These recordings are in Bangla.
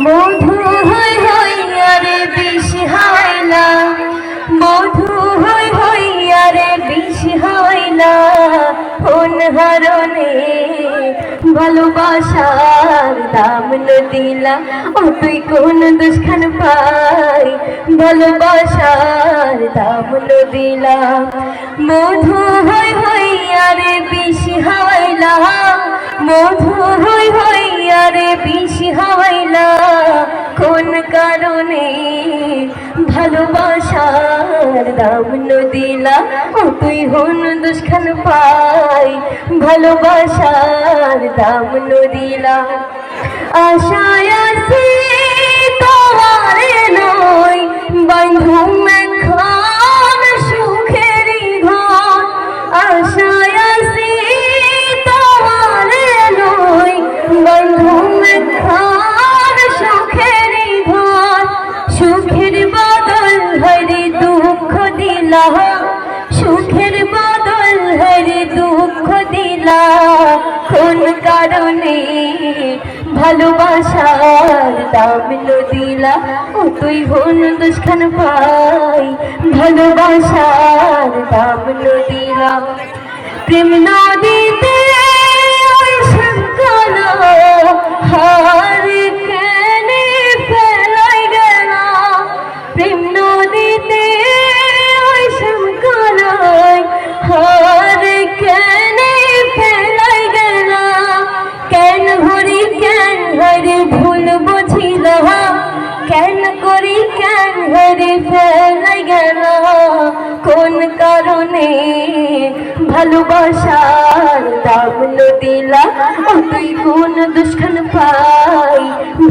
মধু হই হই আরে বিষ হইলা, মধু হই হই আরে বিষ হইলা, কোন হারণে ভালোবাসার দাম দিলা, ও তুই কোন দুষ্খান পাই ভালোবাসার দাম দিলা। মধু হই হই আরে বিষ হইলা, মধু হই হই আরে বিষ হইলা, কোন কারণে ভালোবাসার দাম দিলা, ও তুই হন দুষ্খান পাই ভালোবাসার দাম দিলা। আশায় আছি তোমারে নই বন্ধু এখন সুখেরই ঘর, আশায় আছি তোমারে নই বন্ধু এখন সুখেরই ঘর। সুখের বদল হরে দুঃখ দিলা, সুখের বদল হরে দুঃখ দিলা, কোন কারণে ভালোবাসার দাম দিলা, ও তুই হন দুষ্খান পাই ভালোবাসার দাম দিলা। প্রেম নদীতে ওই সংকল হার কেনে ফেলাই গেল, প্রেম নদীতে ওই সংকল হার কেনে ফেলাই গেল, কেন হরি কেন হরে ভুল বুঝিল, কেন করি কেন হরে ফেলাই গেল, কোন কারণে ভালোবাসার দাম দিলা, ও তুই কোন দুষ্খান পাই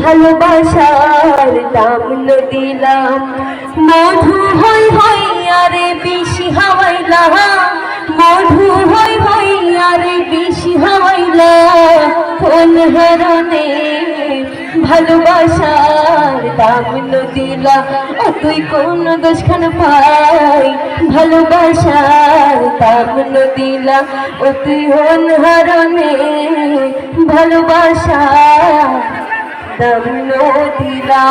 ভালোবাসার দাম দিলা। মধু হই হই আরে বিষ হইলা, মধু হই হই আরে বিষ হইলা, কোন হারণে ভালোবাসার দাম দিলা, ও তুই কোন দুষ্খান পাই ভালোবাসার দাম দিলা, ও তুই হন হারণে ভালোবাসার দাম দিলা।